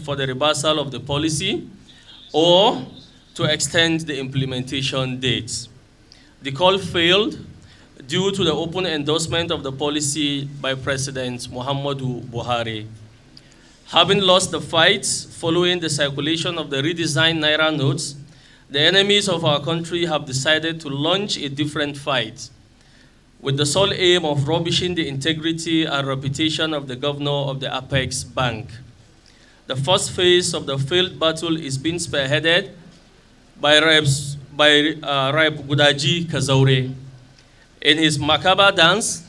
for the reversal of the policy or to extend the implementation dates. The call failed due to the open endorsement of the policy by President Muhammadu Buhari. Having lost the fight following the circulation of the redesigned Naira notes, the enemies of our country have decided to launch a different fight with the sole aim of rubbishing the integrity and reputation of the governor of the Apex Bank. The first phase of the failed battle is being spearheaded by Rep. Gudaji Kazaure. In his macabre dance,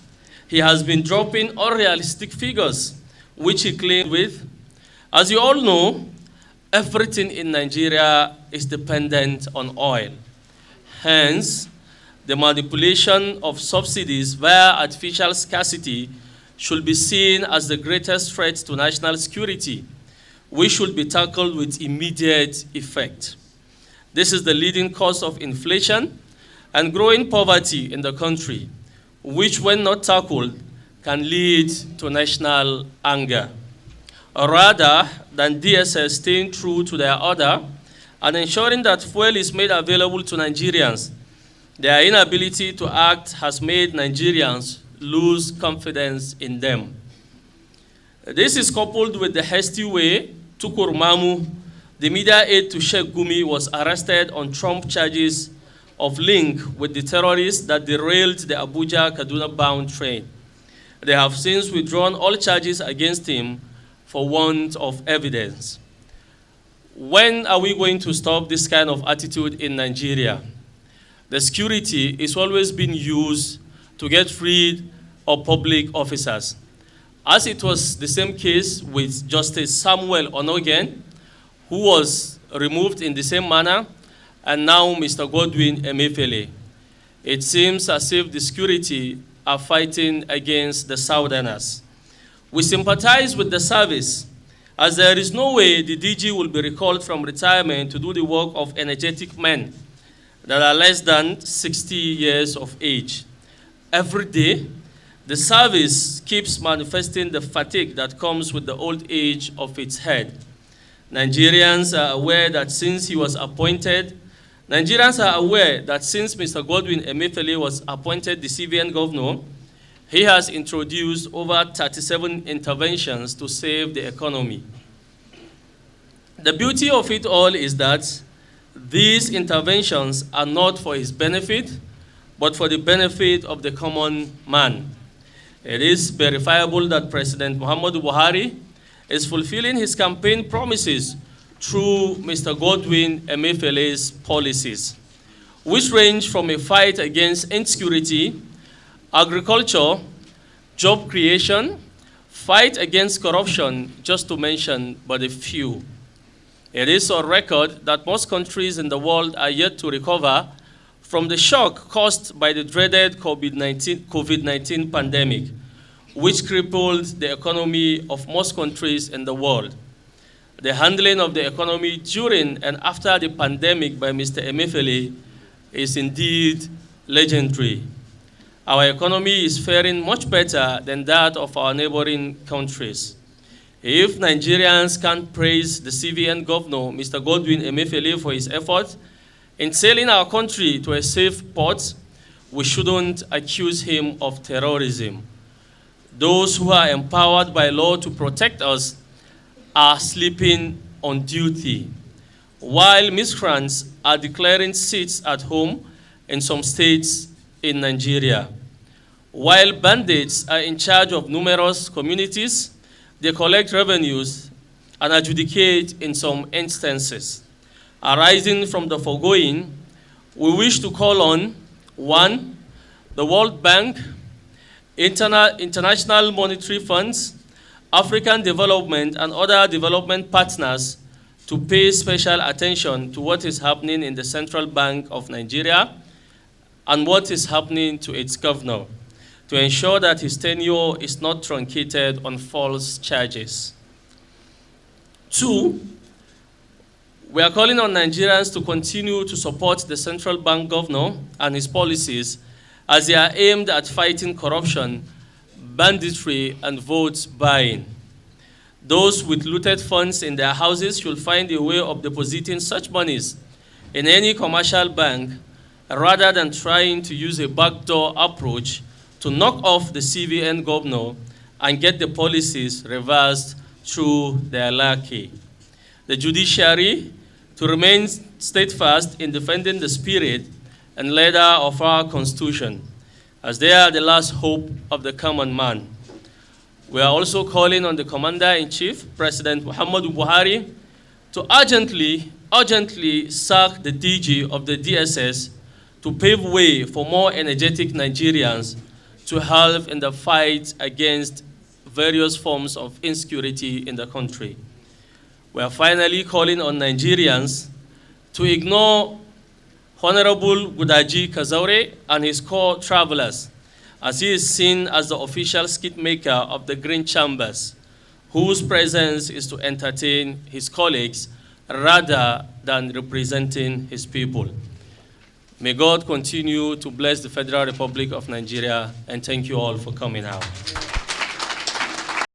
he has been dropping unrealistic figures, which he claimed with. As you all know, everything in Nigeria is dependent on oil. Hence, the manipulation of subsidies via artificial scarcity should be seen as the greatest threat to national security, which should be tackled with immediate effect. This is the leading cause of inflation and growing poverty in the country, which, when not tackled, can lead to national anger. Rather than DSS staying true to their order and ensuring that fuel is made available to Nigerians, their inability to act has made Nigerians lose confidence in them. This is coupled with the hasty way Tukur Mamu, the media aide to Sheikh Gumi, was arrested on Trump charges of link with the terrorists that derailed the Abuja-Kaduna-bound train. They have since withdrawn all charges against him for want of evidence. When are we going to stop this kind of attitude in Nigeria? The security is always being used to get rid of public officers, as it was the same case with Justice Samuel Onogen, who was removed in the same manner, and now Mr. Godwin Emefiele. It seems as if the security are fighting against the Southerners. We sympathize with the service, as there is no way the DG will be recalled from retirement to do the work of energetic men that are less than 60 years of age. Every day, the service keeps manifesting the fatigue that comes with the old age of its head. Nigerians are aware that since Mr. Godwin Emefiele was appointed the CBN governor, he has introduced over 37 interventions to save the economy. The beauty of it all is that these interventions are not for his benefit, but for the benefit of the common man. It is verifiable that President Muhammadu Buhari is fulfilling his campaign promises through Mr. Godwin Emefiele's policies, which range from a fight against insecurity, agriculture, job creation, fight against corruption, just to mention but a few. It is on record that most countries in the world are yet to recover from the shock caused by the dreaded COVID-19 pandemic, which crippled the economy of most countries in the world. The handling of the economy during and after the pandemic by Mr. Emefiele is indeed legendary. Our economy is faring much better than that of our neighboring countries. If Nigerians can't praise the CBN governor, Mr. Godwin Emefiele, for his efforts in sailing our country to a safe port, we shouldn't accuse him of terrorism. Those who are empowered by law to protect us are sleeping on duty, while miscreants are declaring seats at home in some states in Nigeria. While bandits are in charge of numerous communities, they collect revenues and adjudicate in some instances. Arising from the foregoing, we wish to call on 1. The World Bank, International Monetary Funds, African Development, and other development partners to pay special attention to what is happening in the Central Bank of Nigeria and what is happening to its governor, to ensure that his tenure is not truncated on false charges. 2, we are calling on Nigerians to continue to support the central bank governor and his policies as they are aimed at fighting corruption, banditry, and vote buying. Those with looted funds in their houses should find a way of depositing such monies in any commercial bank rather than trying to use a backdoor approach to knock off the CBN governor and get the policies reversed through their lackey. The judiciary to remain steadfast in defending the spirit and letter of our Constitution, as they are the last hope of the common man. We are also calling on the Commander-in-Chief, President Muhammadu Buhari, to urgently sack the DG of the DSS to pave way for more energetic Nigerians to help in the fight against various forms of insecurity in the country. We are finally calling on Nigerians to ignore Honorable Gudaji Kazaure and his co-travelers, as he is seen as the official skit maker of the Green Chambers, whose presence is to entertain his colleagues rather than representing his people. May God continue to bless the Federal Republic of Nigeria, and thank you all for coming out.